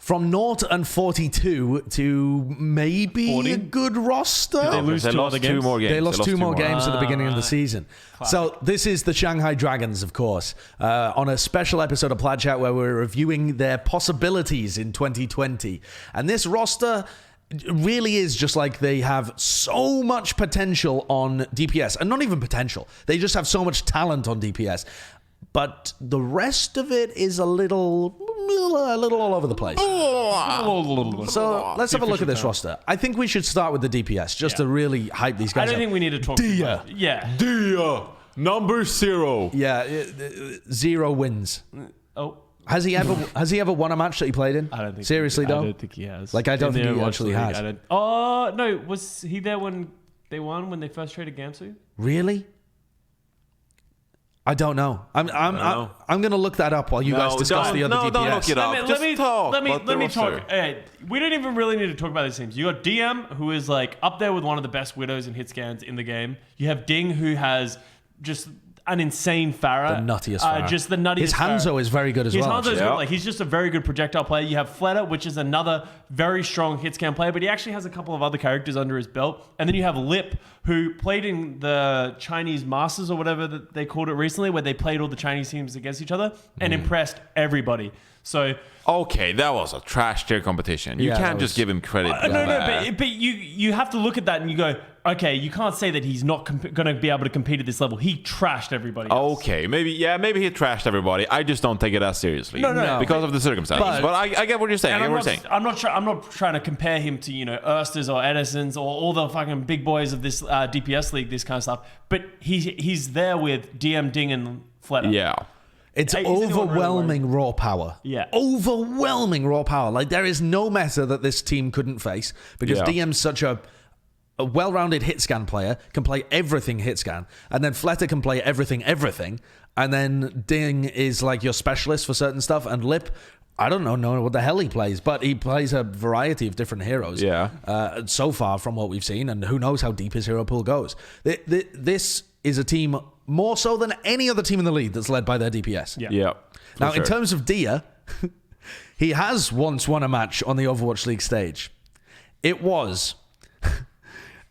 from 0 and 42 to maybe 40? a good roster. Did they lose They two lost other two games? more games. They lost two more games at the beginning of the right. season. So this is the Shanghai Dragons, of course, on a special episode of Plat Chat where we're reviewing their possibilities in 2020. And this roster really is just like they have so much potential on DPS. And not even potential. They just have so much talent on DPS. But the rest of it is a little all over the place. So let's have a look at this roster. I think we should start with the DPS just to really hype these guys I don't up. think we need to talk Dia. about it. Yeah. Dia, number 0. Yeah, 0 wins. Oh. Has he ever won a match that he played in? I don't think. Seriously, though? I don't think he has. Like, I don't think he actually has. Oh, no. Was he there when they won, when they first traded Gamsu? Really? I don't know. I'm going to look that up while you guys discuss the other DPS. Don't look it up. Let me talk. about the Let me roster. talk. Hey, we don't even really need to talk about these teams. You got DM, who is like up there with one of the best widows and hit scans in the game. You have Ding, who has just an insane Pharah. The nuttiest Pharah. Just the nuttiest. His Hanzo is very good as well. His Hanzo is actually. good. Like, he's just a very good projectile player. You have Fleta, which is another very strong hit scan player, but he actually has a couple of other characters under his belt. And then you have Lip, who played in the Chinese Masters or whatever that they called it recently, where they played all the Chinese teams against each other and impressed everybody. So Okay, that was a trash tier competition. You Yeah, can't that just was- give him credit. but you have to look at that and you go, okay, you can't say that he's not going to be able to compete at this level. He trashed everybody else. Okay, maybe he trashed everybody. I just don't take it as seriously. No. Because of the circumstances. But I get what you're saying. And I'm not trying to compare him to, Ersters or Edison's or all the fucking big boys of this DPS league, this kind of stuff. But he's there with DM, Ding, and Fleta. Yeah. It's Is anyone really overwhelming raw power. Yeah. Overwhelming raw power. Like, there is no meta that this team couldn't face because Yeah. DM's such a well-rounded hit scan player, can play everything hit scan, and then Fleta can play everything, and then Ding is like your specialist for certain stuff, and Lip, I don't know what the hell he plays, but he plays a variety of different heroes. Yeah. So far from what we've seen, and who knows how deep his hero pool goes. This is a team more so than any other team in the league that's led by their DPS. Yeah. Now, in terms of Dia, he has once won a match on the Overwatch League stage. It was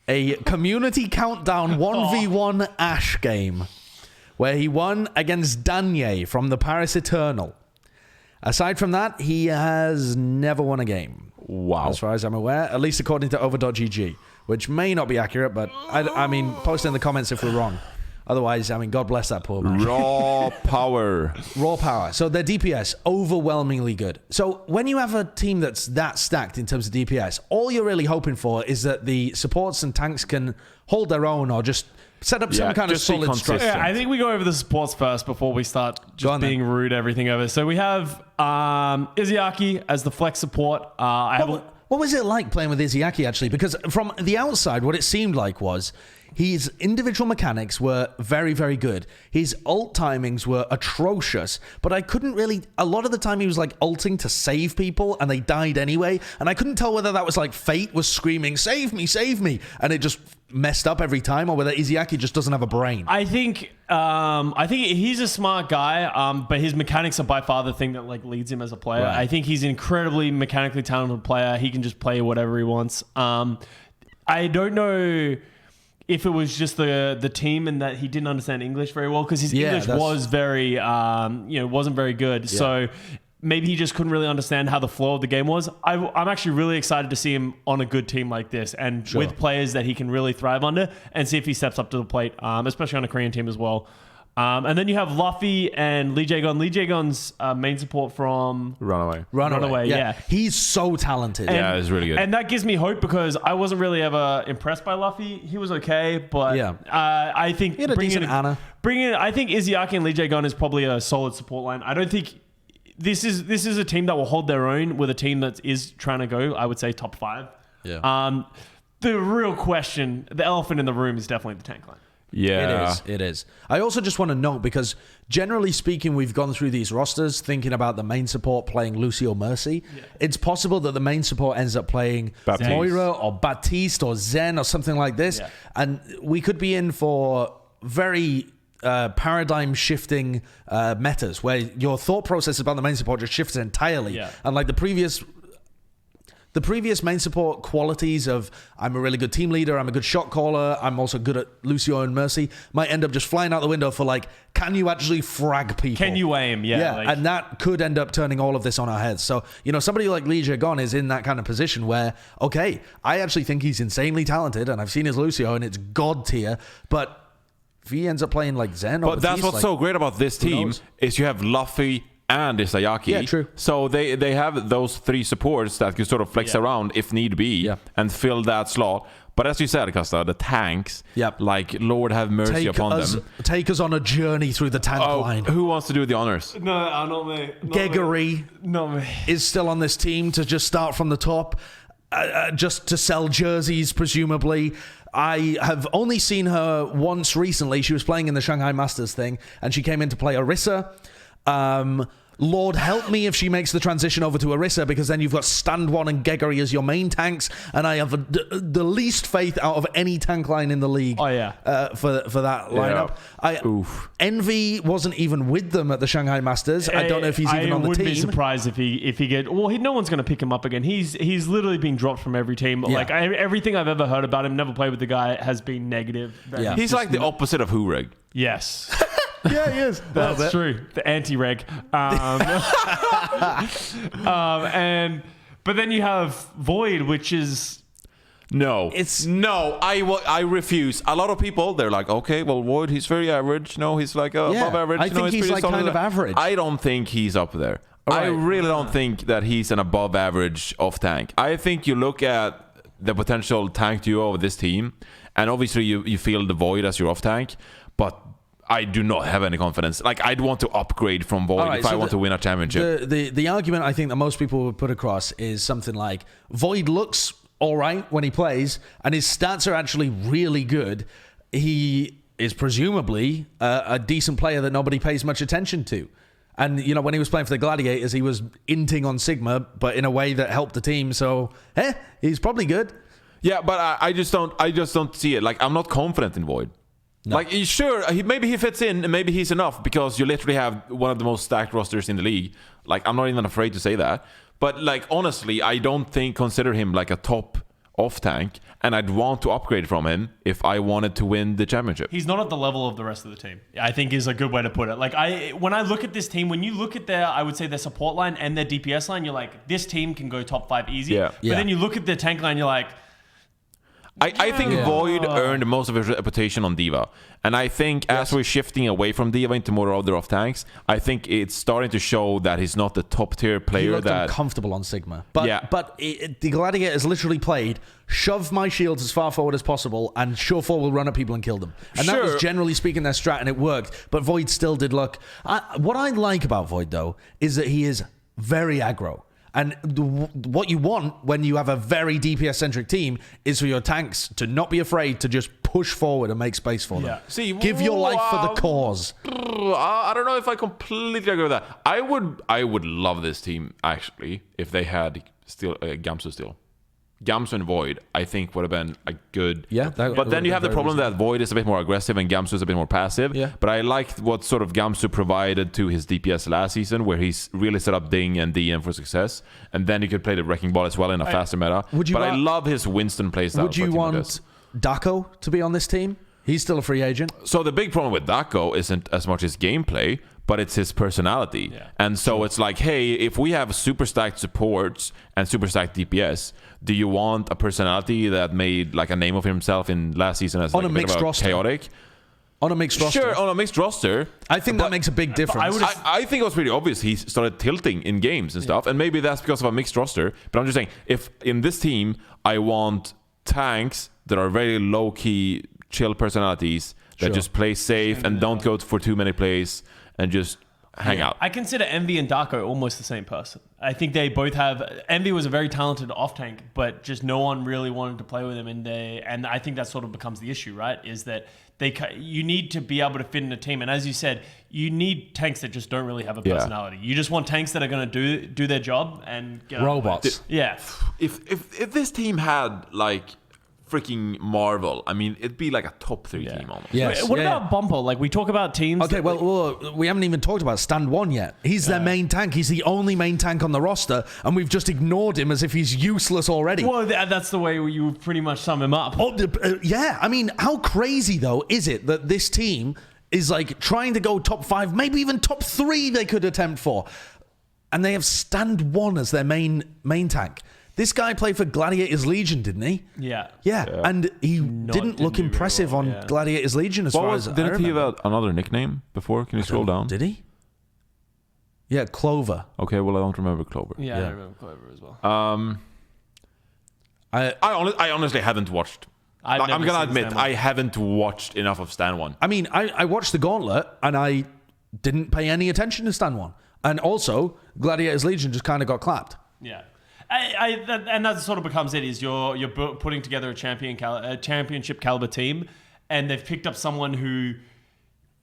a community countdown 1v1 Ashe game where he won against Danye from the Paris Eternal. Aside from that, he has never won a game. Wow. As far as I'm aware, at least according to over.gg, which may not be accurate, but I mean, post in the comments if we're wrong. Otherwise, I mean, God bless that poor man. Raw power. Raw power. So their DPS, overwhelmingly good. So when you have a team that's that stacked in terms of DPS, all you're really hoping for is that the supports and tanks can hold their own or just set up some kind of just be solid structure. consistent. Yeah, I think we go over the supports first before we start just being rude everything over. So we have Izzyaki as the flex support. What was it like playing with Izzyaki, actually? Because from the outside, what it seemed like was his individual mechanics were very, very good. His ult timings were atrocious, but I couldn't really... A lot of the time he was like ulting to save people, and they died anyway, and I couldn't tell whether that was like fate was screaming, save me, and it just messed up every time, or whether Izzyaki just doesn't have a brain. I think he's a smart guy, but his mechanics are by far the thing that like leads him as a player. Right. I think he's an incredibly mechanically talented player. He can just play whatever he wants. I don't know if it was just the team and that he didn't understand English very well, because his English was very wasn't very good. Yeah. So maybe he just couldn't really understand how the flow of the game was. I'm actually really excited to see him on a good team like this and with players that he can really thrive under, and see if he steps up to the plate, especially on a Korean team as well. And then you have Luffy and Lee Jae-gon. Lee Jae-gon's main support from Runaway. Yeah. He's so talented. Yeah, he's really good. And that gives me hope, because I wasn't really ever impressed by Luffy. He was okay, but I think he had a decent Ana. I think Izzyaki and Lee Jae-gon is probably a solid support line. I don't think this is a team that will hold their own with a team that is trying to go, I would say, top 5. Yeah. The real question, the elephant in the room, is definitely the tank line. Yeah. It is. I also just want to note, because generally speaking, we've gone through these rosters thinking about the main support playing Lucy or Mercy. Yeah. It's possible that the main support ends up playing Moira or Baptiste or Zen or something like this. Yeah. And we could be in for very paradigm shifting metas where your thought process about the main support just shifts entirely. Yeah. And like the previous the previous main support qualities of I'm a really good team leader, I'm a good shot caller, I'm also good at Lucio and Mercy might end up just flying out the window for like, can you actually frag people? Can you aim? Yeah. Like, and that could end up turning all of this on our heads. So, somebody like Lee Jae-gon is in that kind of position where, okay, I actually think he's insanely talented and I've seen his Lucio and it's god tier, but if he ends up playing like Zen, but that's what's so great about this team is you have Luffy and Isayaki. Yeah, true. So they have those 3 supports that can sort of flex around if need be and fill that slot. But as you said, Custa, the tanks, like Lord have mercy upon them. Take us on a journey through the tank line. Who wants to do the honors? No, not me. Geggery Not me. is still on this team to just start from the top, just to sell jerseys, presumably. I have only seen her once recently. She was playing in the Shanghai Masters thing, and she came in to play Orisa. Lord help me if she makes the transition over to Orisa, because then you've got Stand1 and Geggery as your main tanks, and I have the least faith out of any tank line in the league. For that lineup. Envy wasn't even with them at the Shanghai Masters. I don't know if he's even on the team. I would be surprised if he get. Well, no one's going to pick him up again. He's literally being dropped from every team. Yeah. Like everything I've ever heard about him, never played with the guy, has been negative. Yeah. He's like the opposite of Hureg. Yes. Yeah, he is. That's true. The anti-reg. But then you have Void, which is... I refuse. A lot of people, they're like, okay, well, Void, he's very average. No, he's like above average. I think he's like kind of average. I don't think he's up there. Right. I really don't think that he's an above average off tank. I think you look at the potential tank duo of this team, and obviously you feel the Void as your off tank, but I do not have any confidence. Like, I'd want to upgrade from Void if I want to win a championship. The argument I think that most people would put across is something like, Void looks all right when he plays, and his stats are actually really good. He is presumably a decent player that nobody pays much attention to. And, when he was playing for the Gladiators, he was inting on Sigma, but in a way that helped the team. So, he's probably good. Yeah, but I just don't see it. Like, I'm not confident in Void. No. Like, sure, maybe he fits in and maybe he's enough because you literally have one of the most stacked rosters in the league. Like, I'm not even afraid to say that. But, like, honestly, I don't consider him like a top off tank, and I'd want to upgrade from him if I wanted to win the championship. He's not at the level of the rest of the team, I think is a good way to put it. Like, when I look at this team, when you look at I would say their support line and their DPS line, you're like, this team can go top 5 easy. Yeah. But then you look at their tank line, you're like... I think Void earned most of his reputation on D.Va. And I think as we're shifting away from D.Va into more other off tanks, I think it's starting to show that he's not the top tier player. He looked uncomfortable on Sigma. But the Gladiators literally played, shove my shields as far forward as possible, and Surefour will run at people and kill them. And that was generally speaking their strat, and it worked. But Void still did look... what I like about Void, though, is that he is very aggro. And what you want when you have a very DPS-centric team is for your tanks to not be afraid to just push forward and make space for them. See, give your life for the cause. I don't know if I completely agree with that. I would love this team, actually, if they had still Gamsu still. Gamsu and Void, I think, would have been a good... Yeah. But then you have the problem that Void is a bit more aggressive and Gamsu is a bit more passive. Yeah. But I liked what sort of Gamsu provided to his DPS last season, where he's really set up Ding and DM for success. And then he could play the Wrecking Ball as well in a faster meta. I love his Winston playstyle. Would you want Dako to be on this team? He's still a free agent. So the big problem with Dako isn't as much his gameplay, but it's his personality. Yeah. And so it's like, hey, if we have super stacked supports and super stacked DPS, do you want a personality that made like a name of himself in last season as like a bit of a chaotic? On a mixed roster. Sure, on a mixed roster. I think that makes a big difference. I think it was pretty obvious he started tilting in games and stuff, and maybe that's because of a mixed roster. But I'm just saying, if in this team, I want tanks that are very low-key, chill personalities that just play safe and don't go for too many plays and just hang out. I consider Envy and Dako almost the same person. I think they both have... Envy was a very talented off-tank, but just no one really wanted to play with him. And I think that sort of becomes the issue, right? Is that you need to be able to fit in a team. And as you said, you need tanks that just don't really have a personality. You just want tanks that are going to do their job and get robots. Yeah. If this team had like freaking Marvel, I mean, it'd be like a top 3 team almost. Yes. What about Bumper? Like, we talk about teams. Okay, well, we haven't even talked about Stand1 yet. He's their main tank. He's the only main tank on the roster, and we've just ignored him as if he's useless already. Well, that's the way you pretty much sum him up. Yeah, I mean, how crazy, though, is it that this team is like trying to go top 5, maybe even top 3 they could attempt for, and they have Stand1 as their main tank. This guy played for Gladiators Legion, didn't he? Yeah. Yeah, and he didn't look impressive on Gladiators Legion as far as I remember. Didn't he have another nickname before? Can you scroll down? Did he? Yeah, Clover. Okay, well, I don't remember Clover. Yeah, I remember Clover as well. I honestly haven't watched. I'm going to admit, I haven't watched enough of Stand1. I mean, I watched the Gauntlet, and I didn't pay any attention to Stand1. And also, Gladiators Legion just kind of got clapped. Yeah. And that sort of becomes it, is you're putting together a championship caliber team, and they've picked up someone who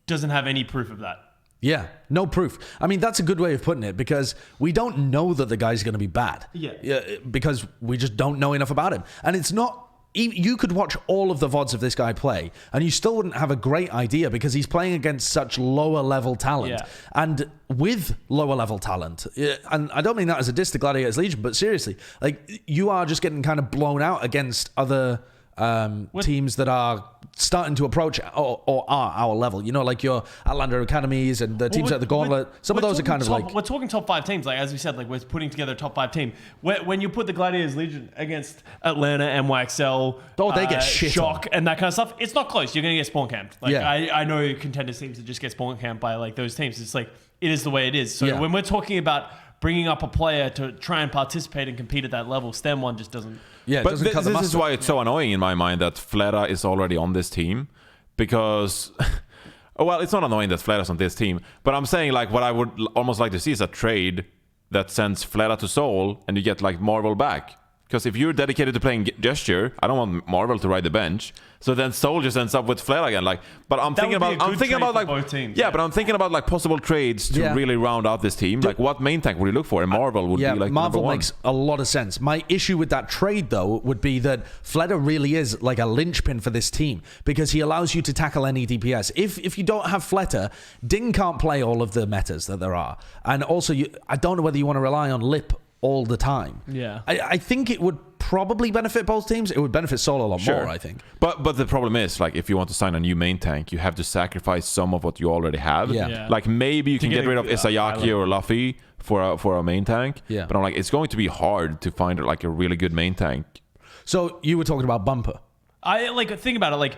doesn't have any proof of that. Yeah, no proof. I mean, that's a good way of putting it, because we don't know that the guy's going to be bad. Yeah, because we just don't know enough about him. And it's not... You could watch all of the VODs of this guy play, and you still wouldn't have a great idea, because he's playing against such lower level talent. Yeah. And with lower level talent, and I don't mean that as a diss to Gladiators Legion, but seriously, like, you are just getting kind of blown out against other teams that are starting to approach or are our level. You know, like your Outlander Academies and the teams at the Gauntlet. Some of those are kind of like... We're talking top 5 teams. Like, as we said, like, we're putting together a top 5 team. When you put the Gladiators Legion against Atlanta, NYXL, they get shit Shock, on. and that kind of stuff, it's not close. You're going to get spawn camped. Like, I know contenders teams that just get spawn camped by, like, those teams. It's like, it is the way it is. So when we're talking about bringing up a player to try and participate and compete at that level, Stand1 just doesn't... Yeah, but this is why it's so annoying in my mind that Fleta is already on this team, because... well, it's not annoying that Fleta's on this team, but I'm saying, like, what I would almost like to see is a trade that sends Fleta to Seoul and you get, like, Marvel back. Because if you're dedicated to playing Gesture, I don't want Marvel to ride the bench. So then Soul just ends up with Flare again. Like, but I'm thinking about like both teams. Yeah, but I'm thinking about like possible trades to really round out this team. Like, what main tank would you look for? And Marvel would be like Marvel number 1. Makes a lot of sense. My issue with that trade, though, would be that Fleta really is like a linchpin for this team, because he allows you to tackle any DPS. If you don't have Fleta, Ding can't play all of the metas that there are, and also I don't know whether you want to rely on Lip all the time. Yeah, I think it would probably benefit both teams. It would benefit Solo a lot more, I think. But the problem is, like, if you want to sign a new main tank, you have to sacrifice some of what you already have. Yeah. Like, maybe you can get rid of Isayaki or Luffy for a main tank. Yeah. But I'm like, it's going to be hard to find like a really good main tank. So you were talking about Bumper. I like think about it. Like,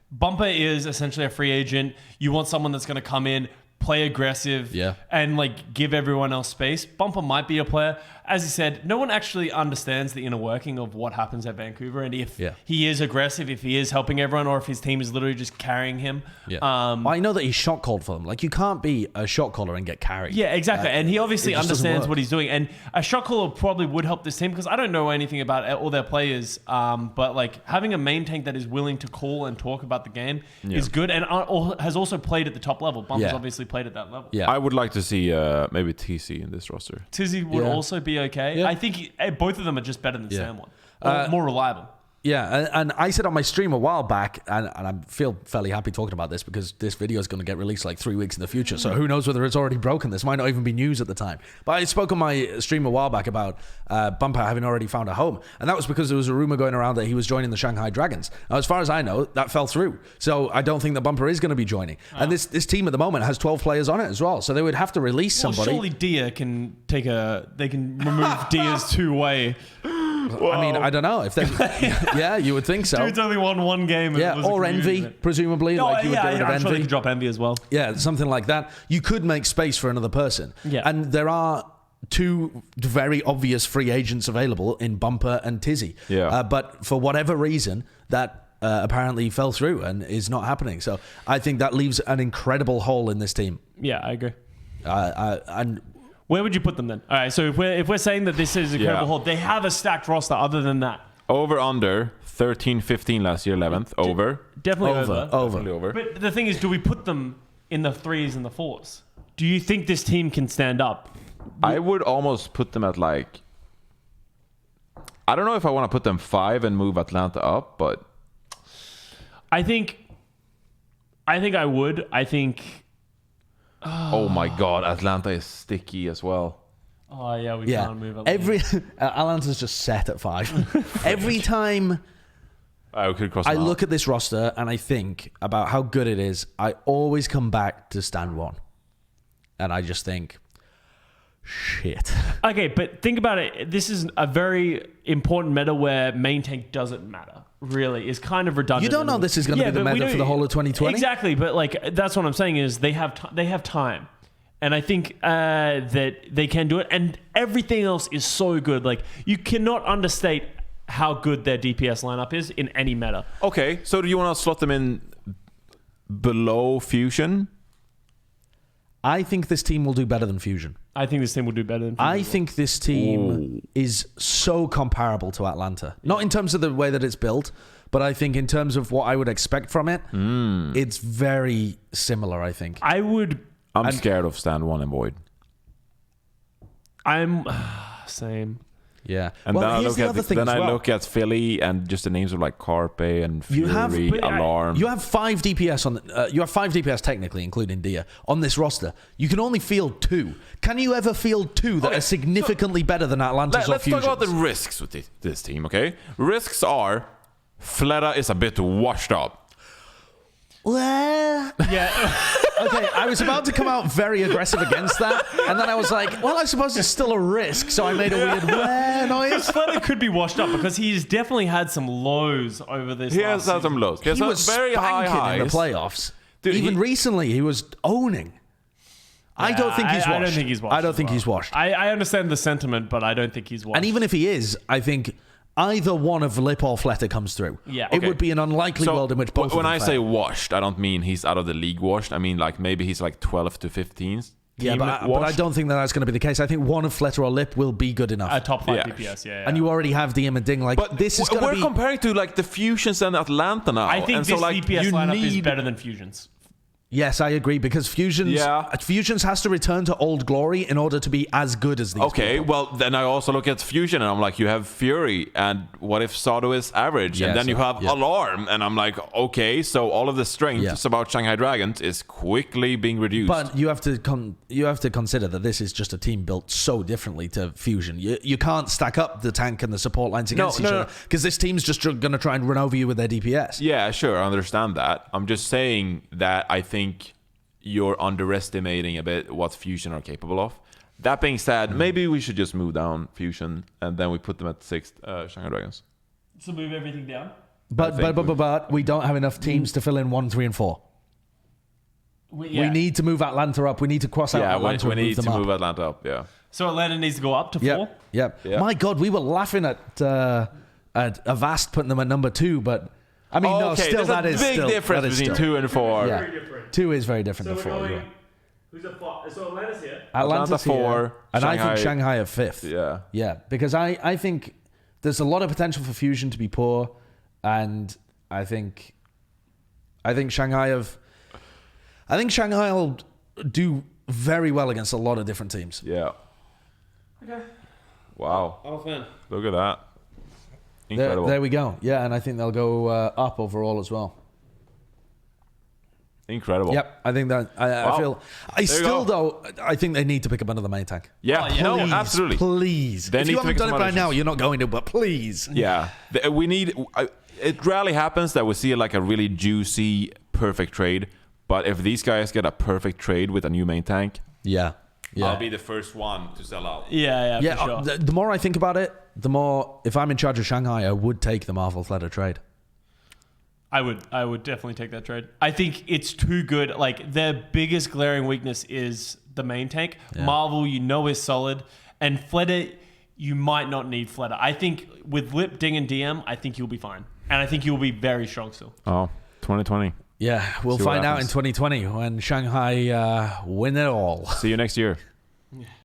Bumper is essentially a free agent. You want someone that's going to come in, play aggressive, and like give everyone else space. Bumper might be a player. As you said, no one actually understands the inner working of what happens at Vancouver, and if he is aggressive, if he is helping everyone, or if his team is literally just carrying him. Yeah. I know that he's shot called for them. Like, you can't be a shot caller and get carried. Yeah, exactly. And he obviously understands what he's doing. And a shot caller probably would help this team, because I don't know anything about all their players. But like, having a main tank that is willing to call and talk about the game is good, and has also played at the top level. Bumper's obviously played at that level. Yeah, I would like to see maybe TC in this roster. Tizzy would also be okay. I think both of them are just better than Stand1. More reliable. Yeah, and I said on my stream a while back, and I feel fairly happy talking about this, because this video is going to get released like 3 weeks in the future, so who knows whether it's already broken. This might not even be news at the time. But I spoke on my stream a while back about Bumper having already found a home, and that was because there was a rumor going around that he was joining the Shanghai Dragons. Now, as far as I know, that fell through, so I don't think that Bumper is going to be joining. And this team at the moment has 12 players on it as well, so they would have to release somebody. Surely Dia can they can remove Dia's two-way. Whoa. I mean, I don't know if they. Yeah, you would think so. Dude's only won one game. Yeah, or Envy, presumably. Like, you would get rid of I'm Envy. sure they could drop Envy as well. Yeah, something like that. You could make space for another person. Yeah, and there are 2 very obvious free agents available in Bumper and Tizzy. Yeah, but for whatever reason, that apparently fell through and is not happening. So I think that leaves an incredible hole in this team. Yeah, I agree. And. Where would you put them then? All right, so if we're saying that this is a incredible hold, they have a stacked roster other than that. Over under 13-15 last year, 11th. Over. Definitely over. Definitely over. But the thing is, do we put them in the 3s and the 4s? Do you think this team can stand up? I would almost put them at like I don't know if I want to put them 5 and move Atlanta up, but I think I would. I think. Oh my God, Atlanta is sticky as well. Oh yeah, we can't move up. Atlanta's just set at 5. Every time I could cross I them out. look at this roster and I think about how good it is, I always come back to Stand1. And I just think, shit. Okay, but think about it. This is a very important meta where main tank doesn't matter. Really, is kind of redundant. You don't know this is going to be the meta for the whole of 2020? Exactly, but like that's what I'm saying is they have time, and I think that they can do it. And everything else is so good. Like you cannot understate how good their DPS lineup is in any meta. Okay, so do you want to slot them in below Fusion? I think this team will do better than Fusion. I think this team will do better than Fusion. I think this team is so comparable to Atlanta. Not in terms of the way that it's built, but I think in terms of what I would expect from it, it's very similar, I think. I'm scared of Stand1 and Void. I'm same. Yeah. And well, then I here's the other thing as well. look at Philly and just the names of like Carpe and Fury, Alarm. You have 5 DPS on. You have 5 DPS technically, including Dia, on this roster. You can only field 2. Can you ever field 2 that are significally better than Atlanta's or Fusion's? Let's talk about the risks with this team, okay? Risks are Fleta is a bit washed up. Well, Yeah. okay, I was about to come out very aggressive against that, and then I was like, well, I suppose it's still a risk, so I made a weird noise. Fleta could be washed up because he's definitely had some lows over this. He has had some lows. He has was very high spanking highs. in the playoffs. Dude, Even recently, he was owning. I don't think he's washed. I don't think he's washed. I don't think he's washed. I understand the sentiment, but I don't think he's washed. And even if he is, I think either one of Lip or Fleta comes through. Yeah. It Okay. would be an unlikely world in which both when of them I fail. say washed, I don't mean he's out of the league washed. I mean like maybe he's like 12 to 15th. Yeah, but I don't think that's going to be the case. I think one of Fleta or Lip will be good enough. a top 5 Yeah. DPS, yeah. And you already have DM and Ding. Like, But this is going to we're be... comparing to like the Fusions and Atlanta now. I think and this so, like, DPS you lineup is need- better than Fusion's. Yes, I agree, because Fusions has to return to old glory in order to be as good as these Okay, people. well then I also look at Fusion and I'm like, you have Fury, and what if Sado is average? Yeah, and then so- you have yeah. Alarm, and I'm like, okay, so all of the strengths about Shanghai Dragons is quickly being reduced. But you have to consider that this is just a team built so differently to Fusion. You can't stack up the tank and the support lines against each other, because this team's just going to try and run over you with their DPS. Yeah, sure, I understand that. I'm just saying that I think you're underestimating a bit what Fusion are capable of. That being said, maybe we should just move down Fusion and then we put them at 6th, Shanghai Dragons. So move everything down? But we don't have enough teams to fill in 1, 3, and 4. We need to move Atlanta up. We need to cross out Atlanta we and need move them to up. move Atlanta up, yeah. So Atlanta needs to go up to 4? Yep. Yeah. My God, we were laughing at Avast putting them at number 2, but I mean, no, still there's that a is big still, difference that is between still, 2 and 4. Yeah. Very different. 2 is very different So than we're 4. going... Who's at 5? So Atlanta's here. Atlanta's Atlanta 4, here, and I think Shanghai are 5th. Yeah. Yeah, because I think there's a lot of potential for Fusion to be poor, and I think Shanghai will do very well against a lot of different teams. Yeah. Okay. Wow. I'm a fan. Look at that. Incredible. There we go. Yeah, and I think they'll go up overall as well. Incredible. Yep, I think that I feel. I think they need to pick up another main tank. Yeah, Oh, yeah. no, Please, absolutely. Please. They If need you to haven't make done it some by other now, choices. you're not going to. But please. Yeah. We need... it rarely happens that we see like a really juicy, perfect trade. But if these guys get a perfect trade with a new main tank, Yeah. I'll be the first one to sell out. Yeah, Yeah, for sure. the more I think about it, the more, if I'm in charge of Shanghai, I would take the Marvel Fleta trade. I would definitely take that trade. I think it's too good. Like their biggest glaring weakness is the main tank. Yeah. Marvel, is solid, and Fleta, you might not need Fleta. I think with Lip, Ding, and DM, I think you'll be fine, and I think you'll be very strong still. Oh, 2020. Yeah, we'll See what find out in happens. 2020 when Shanghai win it all. See you next year.